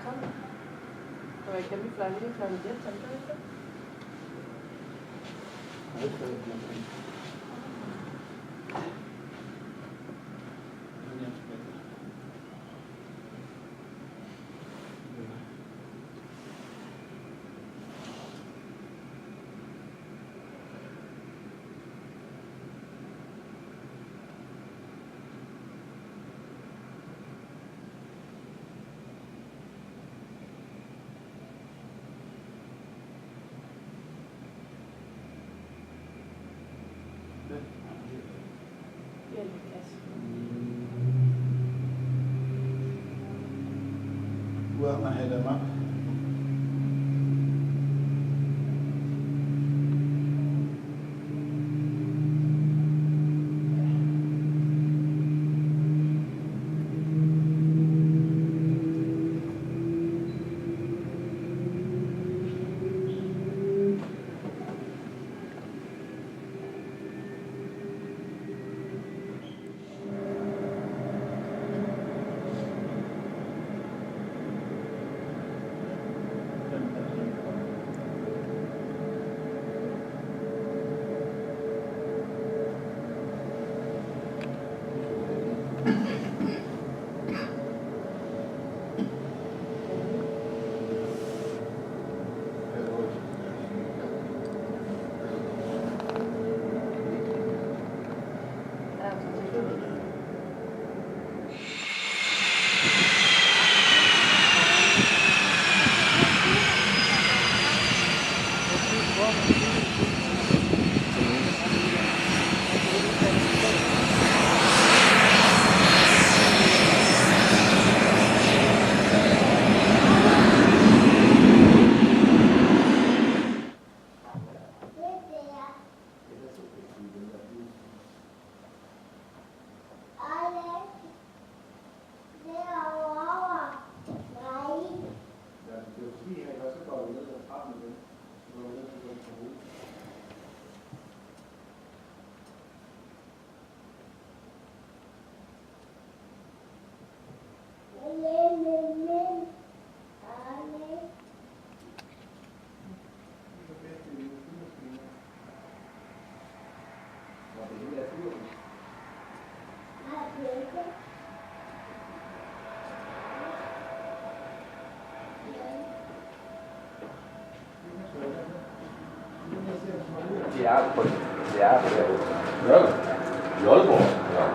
Kom. Og kan vi flyve lige klokken 1, så kan vi ikke? Well, I had them up. Det er på derude. I Aalborg? Ja.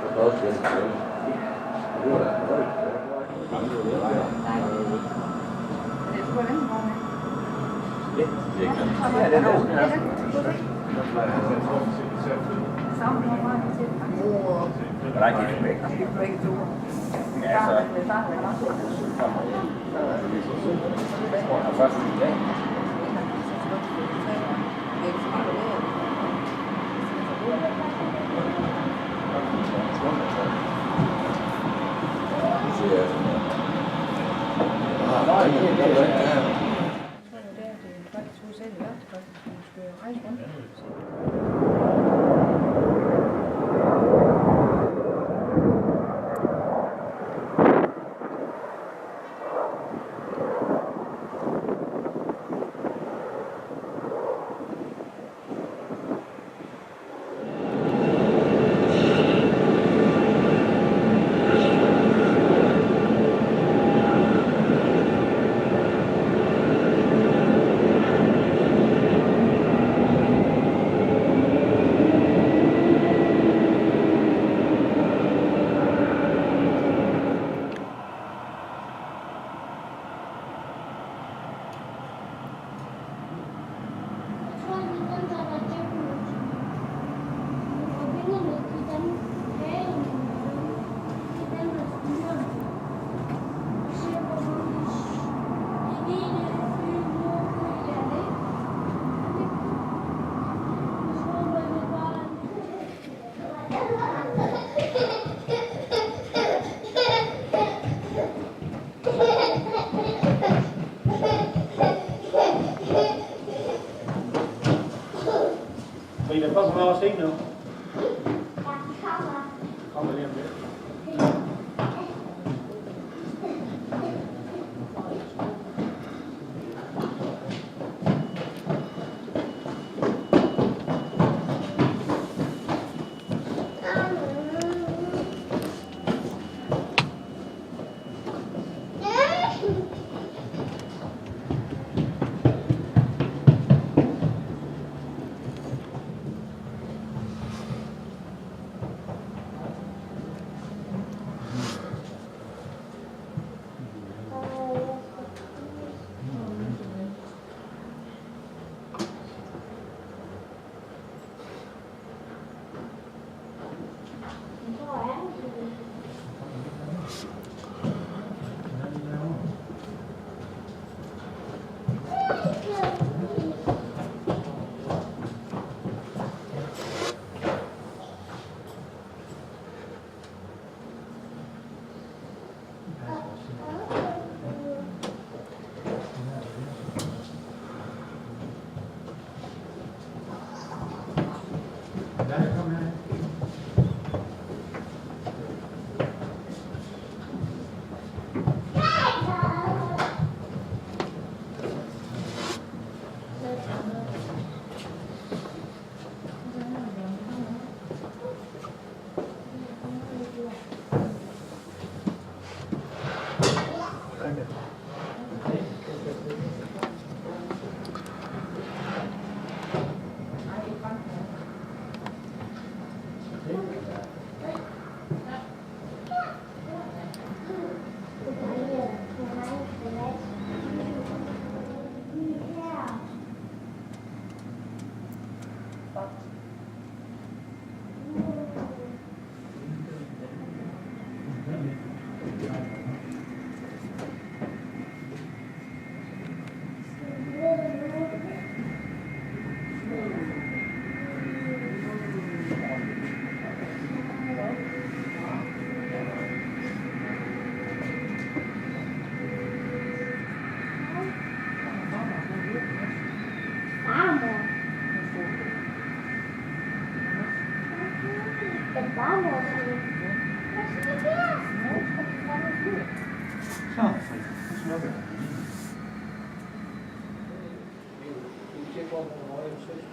Det er også det. Det var da noget. Nej, det er ikke. Det er på den måde. Ja, det er nogen. Sammen med mig til. Nej, det er væk. Det er begge to. Ja, så. Først i dag. Frida, kommer du også ikke nu? Kommer lige om lidt.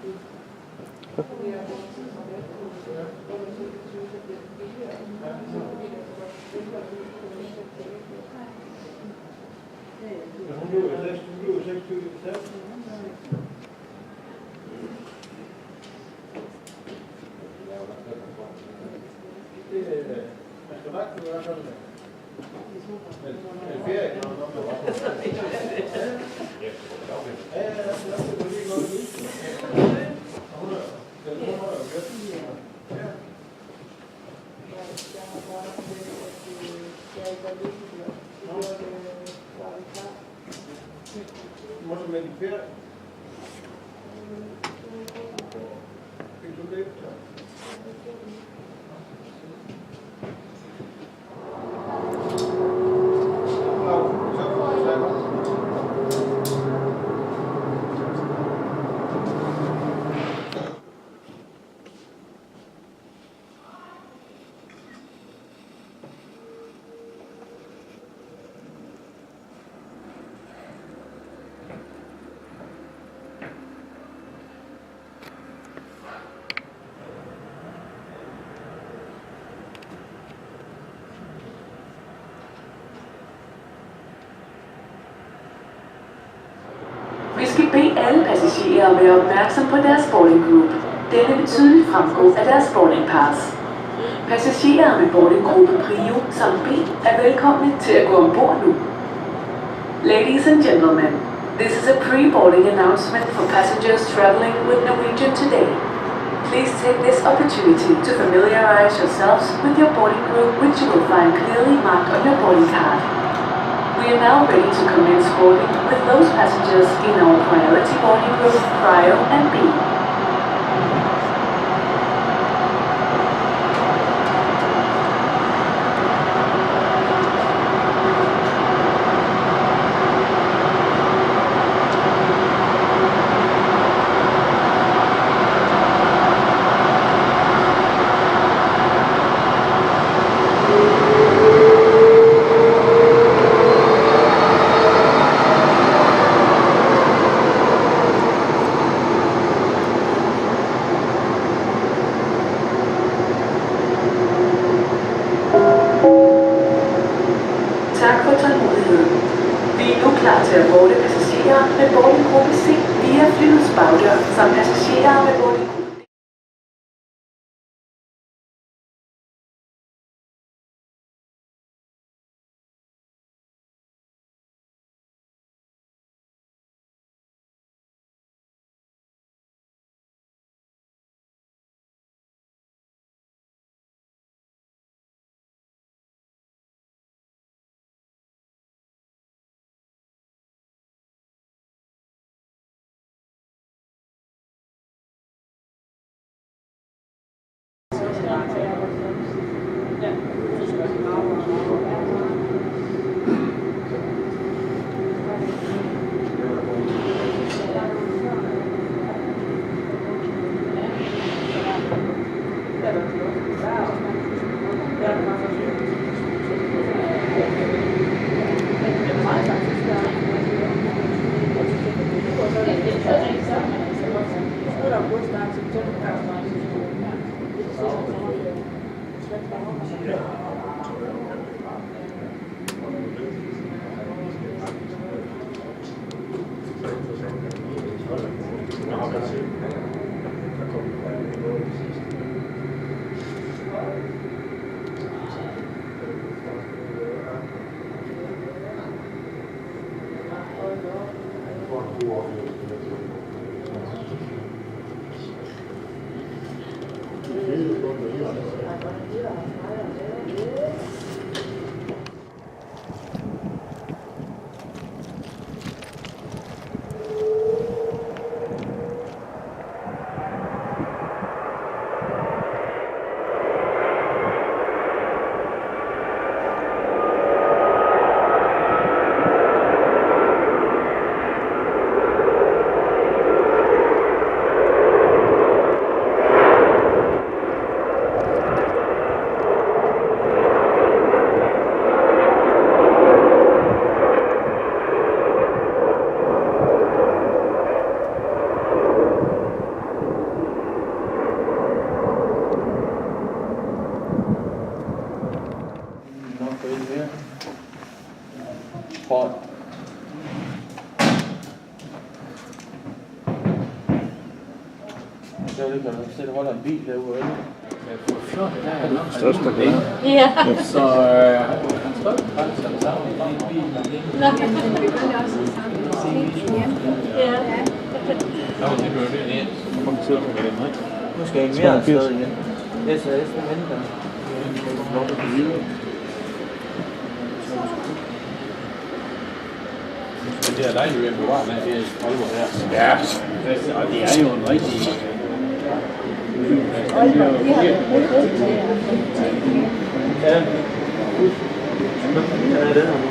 Hun blev 26. Man skal nok kunne gøre sådan der. Men ferie, når man kommer op. Ja, det er lige godt at vise. Og hun er jo kørt. Ja. Må du med din ferie? Fik du det? Vi skal bede alle passagerer at være opmærksom på deres boarding group. Denne vil tydeligt fremgå af deres boarding pass. Passagerer med boarding gruppe Prio samt B er velkomne til at gå ombord nu. Ladies and gentlemen, this is a pre-boarding announcement for passengers traveling with Norwegian today. Please take this opportunity to familiarize yourselves with your boarding group, which you will find clearly marked on your boarding card. We are now ready to commence boarding with those passengers in our priority boarding group, Prio and B. Tak for tålmodigheden. Vi er nu klar til at boarde passagerer med boardinggruppe C via flyets bagdør, samt passagerer med boardinggruppe D. For det kan du se, der holder en bil derude. Største glæde. Ja. Så han står faktisk sammen med en bil. Nå, vi gør det også sammen. Ja. Nå, det gør det igen. Kom til med den, ikke? Nu skal jeg ikke mere afsted igen. SAS, den venter. Lov at blive. Men det er dejligt ved at bevare med, det er Aalborg her. Ja, og det er jo en rigtig... Aalborg, de har været med til Ja. Ja, det har du.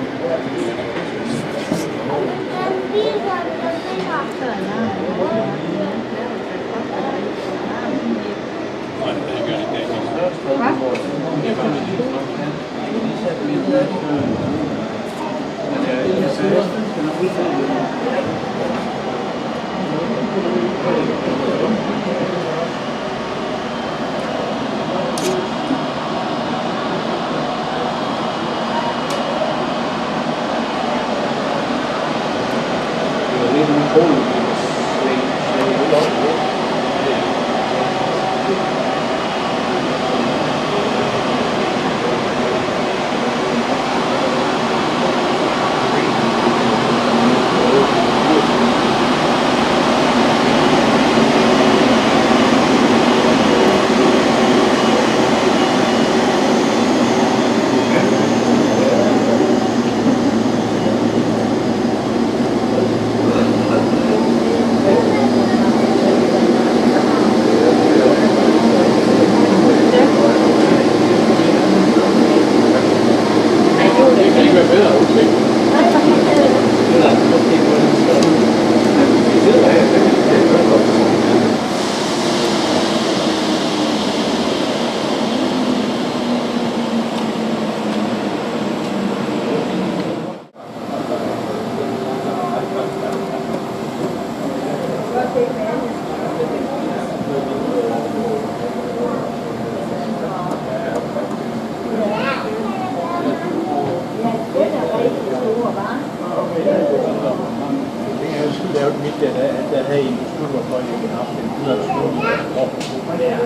Der havde en beslutning for, at jeg kunne have haft en 120 år. Nej, det er